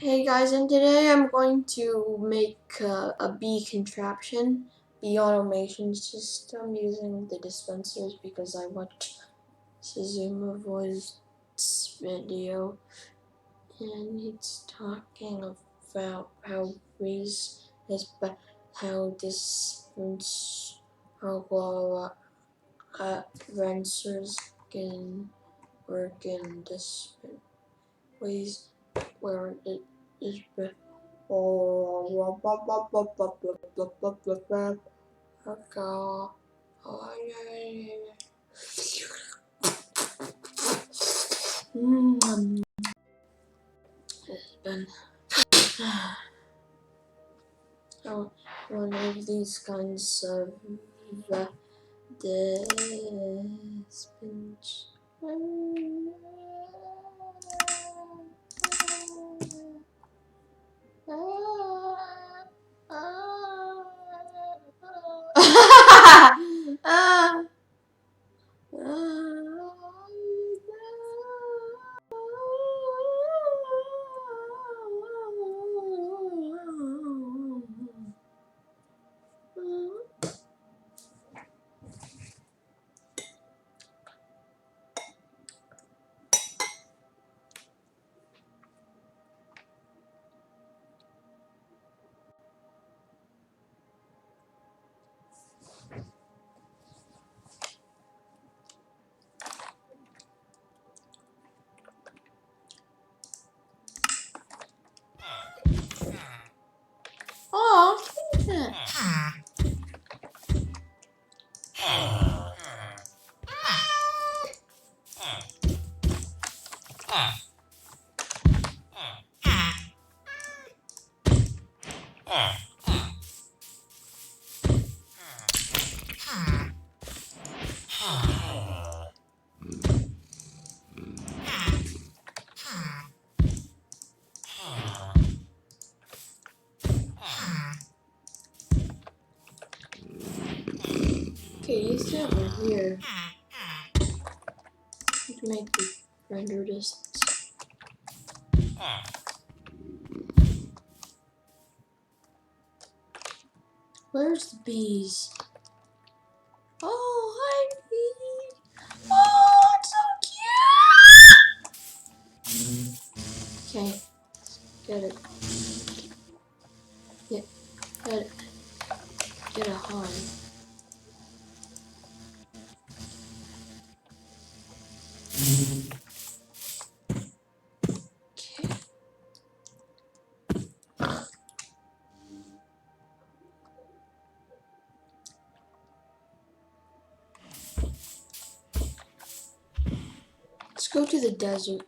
Hey guys, and today I'm going to make a bee contraption, bee automation system using the dispensers because I watched Suzuma Voice video and he's talking about how bees how dispensers can work in this ways where it is. Oh, blah, blah, blah, blah, blah, blah, blah, blah, blah. Okay. Oh, yeah. It's been one of these kinds of dispense. Oh, okay, you see over here. You can make the render distance. Where's the bees? Oh, hi, bee. Oh, it's so cute. Okay, get it. Get a hive. Okay. Let's go to the desert.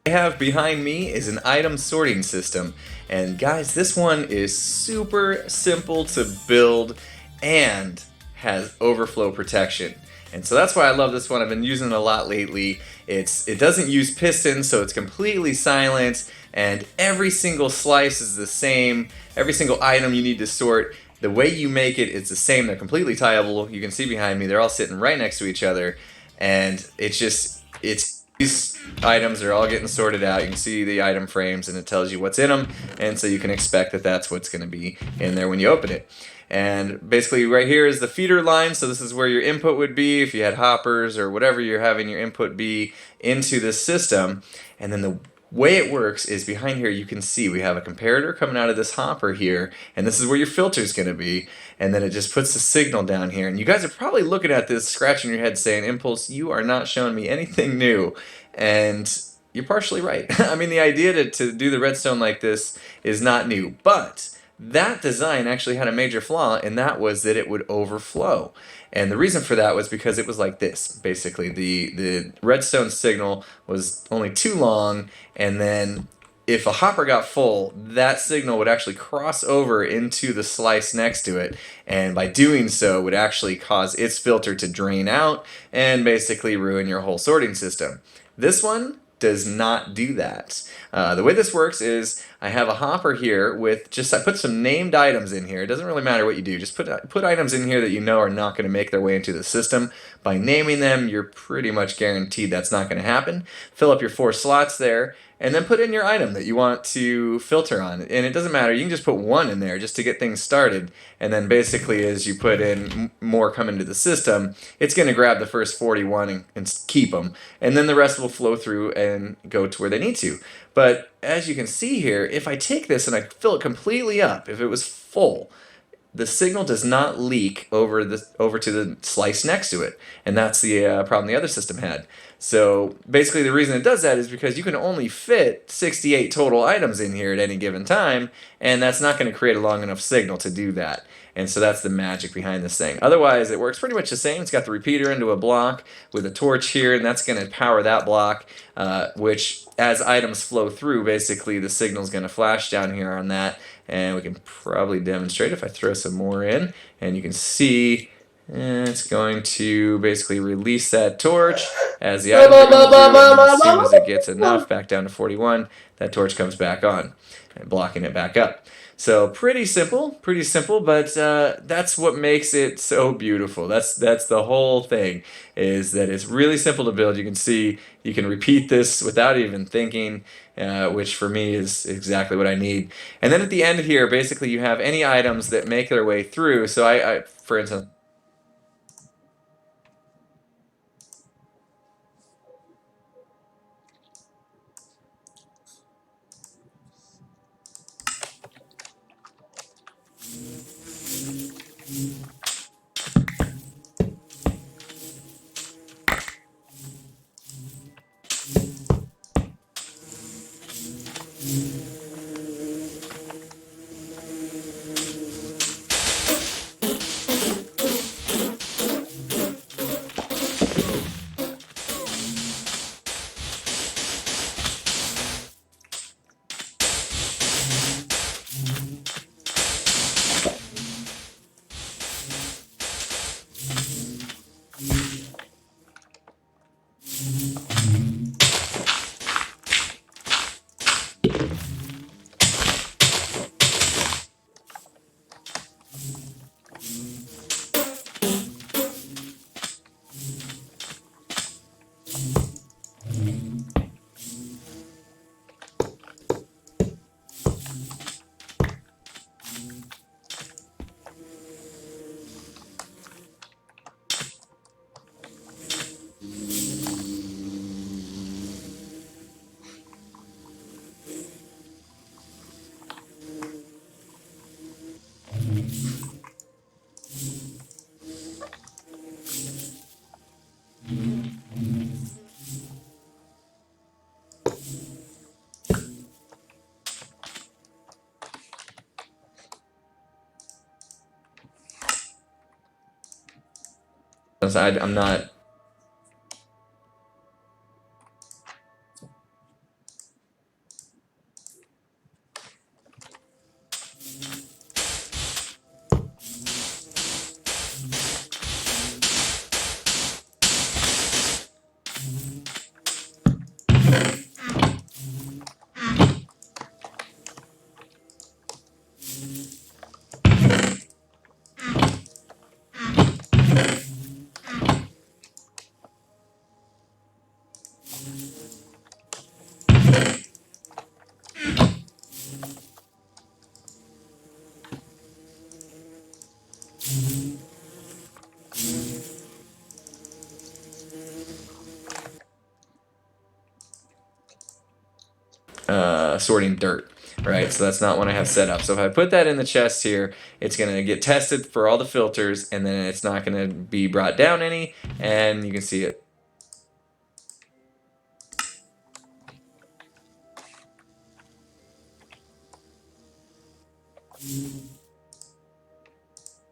I have behind me is an item sorting system, and guys, this one is super simple to build and has overflow protection. And so that's why I love this one. I've been using it a lot lately. It doesn't use pistons, so it's completely silent, and every single slice is the same. Every single item you need to sort, the way you make it, it's the same. They're completely tieable. You can see behind me, they're all sitting right next to each other, and it's these items are all getting sorted out. You can see the item frames and it tells you what's in them, and so you can expect that that's what's going to be in there when you open it. And basically right here is the feeder line, so this is where your input would be if you had hoppers or whatever you're having your input be into this system. And then the way it works is behind here you can see we have a comparator coming out of this hopper here, and this is where your filter is going to be, and then it just puts the signal down here. And you guys are probably looking at this scratching your head saying, Impulse, you are not showing me anything new. And you're partially right. I mean, the idea to do the redstone like this is not new, but that design actually had a major flaw, and that was that it would overflow. And the reason for that was because it was like this. Basically, the redstone signal was only too long, and then if a hopper got full, that signal would actually cross over into the slice next to it, and by doing so would actually cause its filter to drain out and basically ruin your whole sorting system. This one does not do that. The way this works is I have a hopper here with I put some named items in here. It doesn't really matter what you do. Just put items in here that you know are not going to make their way into the system. By naming them, you're pretty much guaranteed that's not going to happen. Fill up your 4 slots there, and then put in your item that you want to filter on. And it doesn't matter, you can just put 1 in there just to get things started. And then basically as you put in more come into the system, it's going to grab the first 41 and keep them. And then the rest will flow through and go to where they need to. But as you can see here, if I take this and I fill it completely up, if it was full, the signal does not leak over to the slice next to it, and that's the problem the other system had. So basically the reason it does that is because you can only fit 68 total items in here at any given time, and that's not going to create a long enough signal to do that. And so that's the magic behind this thing. Otherwise, it works pretty much the same. It's got the repeater into a block with a torch here, and that's going to power that block, which as items flow through, basically the signal is going to flash down here on that. And we can probably demonstrate if I throw some more in, and you can see it's going to basically release that torch as the item goes through, and as soon as it gets enough back down to 41, that torch comes back on and blocking it back up. So pretty simple, but that's what makes it so beautiful. That's the whole thing, is that it's really simple to build. You can see you can repeat this without even thinking, which for me is exactly what I need. And then at the end here, basically you have any items that make their way through. So I for instance, I'm not. Sorting dirt, right? So that's not what I have set up. So if I put that in the chest here, it's going to get tested for all the filters, and then it's not going to be brought down any, and you can see it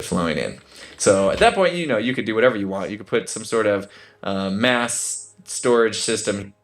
flowing in. So at that point, you could do whatever you want. You could put some sort of mass storage system.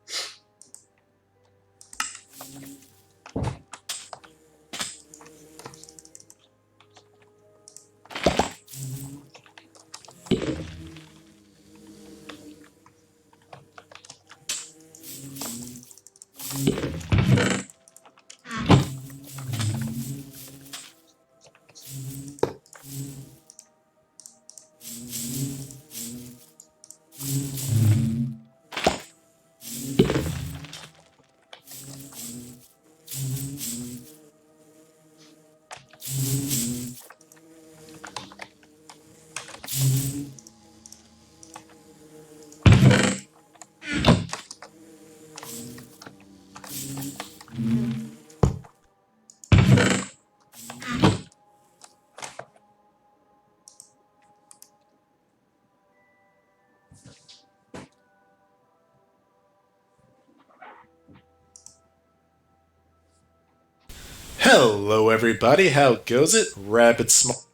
Hello everybody, how goes it? Rapid small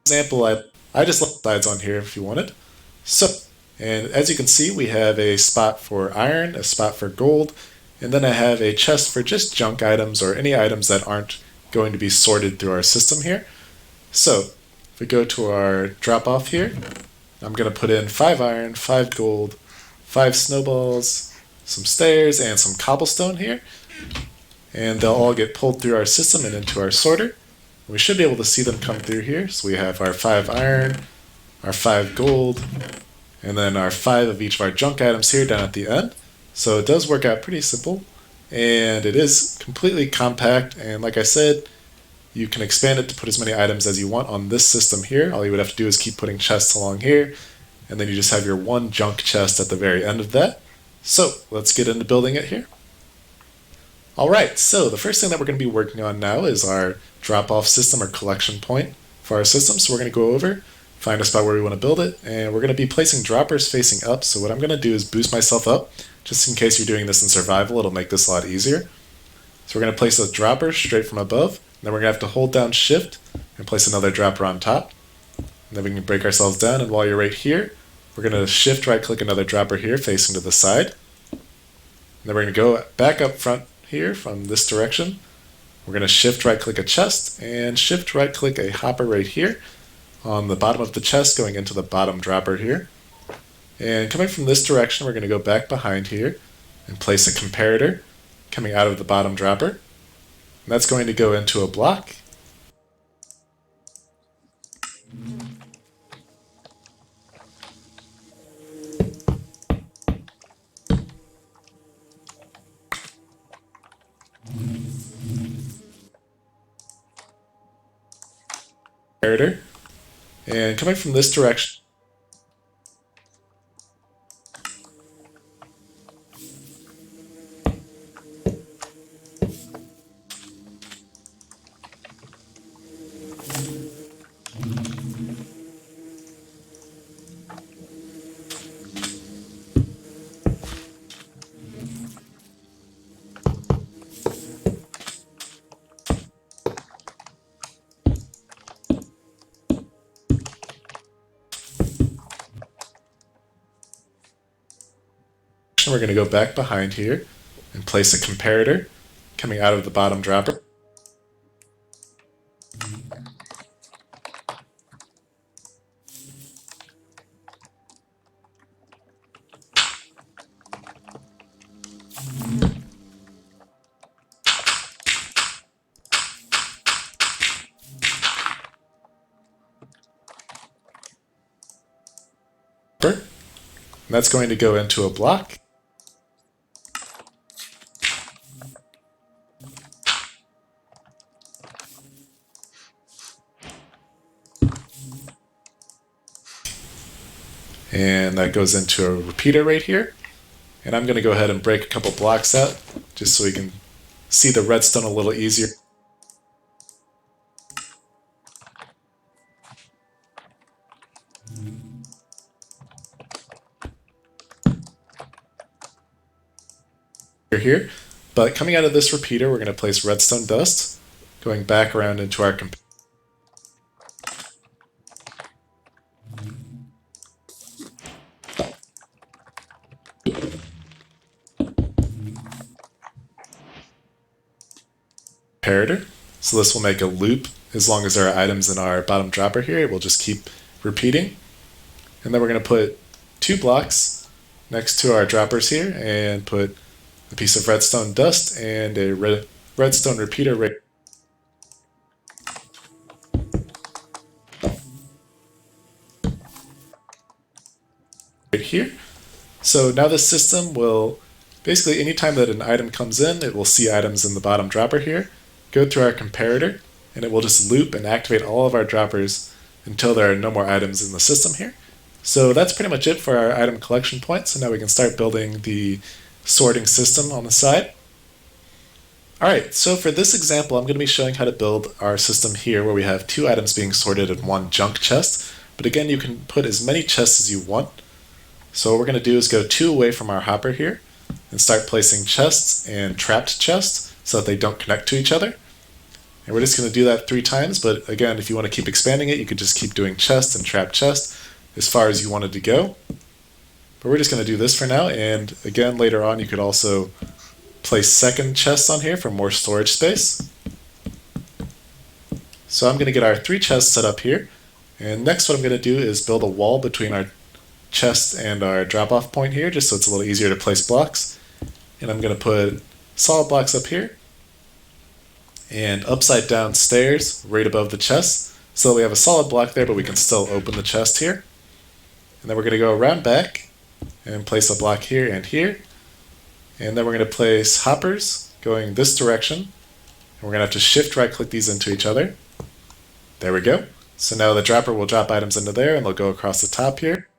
example, I just left slides on here if you wanted. So, and as you can see, we have a spot for iron, a spot for gold, and then I have a chest for just junk items or any items that aren't going to be sorted through our system here. So, if we go to our drop off here, I'm going to put in 5 iron, 5 gold, 5 snowballs, some stairs, and some cobblestone here. And they'll all get pulled through our system and into our sorter. We should be able to see them come through here. So we have our 5 iron, our 5 gold, and then our 5 of each of our junk items here down at the end. So it does work out pretty simple, and it is completely compact, and like I said, you can expand it to put as many items as you want on this system here. All you would have to do is keep putting chests along here, and then you just have your one junk chest at the very end of that. So let's get into building it here. Alright, so the first thing that we're going to be working on now is our drop-off system or collection point for our system. So we're going to go over, find a spot where we want to build it, and we're going to be placing droppers facing up. So what I'm going to do is boost myself up, just in case you're doing this in survival, it'll make this a lot easier. So we're going to place a dropper straight from above, and then we're going to have to hold down shift and place another dropper on top. And then we can break ourselves down, and while you're right here, we're going to shift right click another dropper here facing to the side. And then we're going to go back up front here from this direction. We're going to shift right click a chest and shift right click a hopper right here on the bottom of the chest going into the bottom dropper here. And coming from this direction, we're going to go back behind here and place a comparator coming out of the bottom dropper. And that's going to go into a block. And coming from this direction, we're going to go back behind here and place a comparator coming out of the bottom dropper. And that's going to go into a block. And that goes into a repeater right here. And I'm going to go ahead and break a couple blocks out just so we can see the redstone a little easier. Here, but coming out of this repeater, we're going to place redstone dust going back around into our comparator. So this will make a loop as long as there are items in our bottom dropper here. It will just keep repeating. And then we're going to put 2 blocks next to our droppers here and put a piece of redstone dust and a redstone repeater right here. So now this system will basically, anytime that an item comes in, it will see items in the bottom dropper here, go through our comparator, and it will just loop and activate all of our droppers until there are no more items in the system here. So that's pretty much it for our item collection point. So now we can start building the sorting system on the side. Alright, so for this example, I'm going to be showing how to build our system here where we have 2 items being sorted in one junk chest. But again, you can put as many chests as you want. So what we're going to do is go 2 away from our hopper here and start placing chests and trapped chests so that they don't connect to each other. And we're just going to do that 3 times, but again, if you want to keep expanding it, you could just keep doing chest and trap chest as far as you wanted to go. But we're just going to do this for now, and again, later on you could also place second chests on here for more storage space. So I'm going to get our 3 chests set up here, and next what I'm going to do is build a wall between our chest and our drop-off point here, just so it's a little easier to place blocks. And I'm going to put solid blocks up here and upside down stairs right above the chest, so that we have a solid block there, but we can still open the chest here. And then we're going to go around back and place a block here and here. And then we're going to place hoppers going this direction. And we're going to have to shift right click these into each other. There we go. So now the dropper will drop items into there and they'll go across the top here.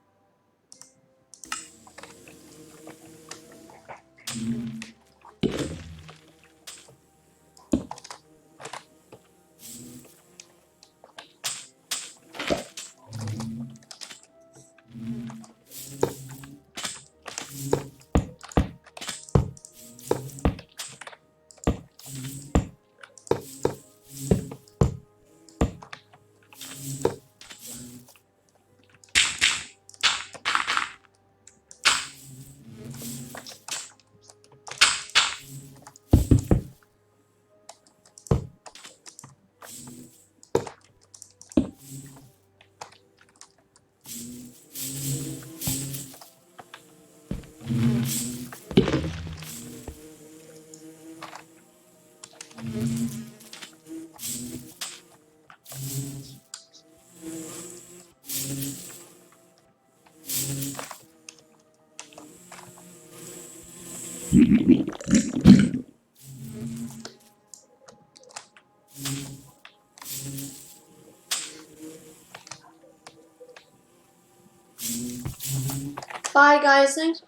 Bye guys, thanks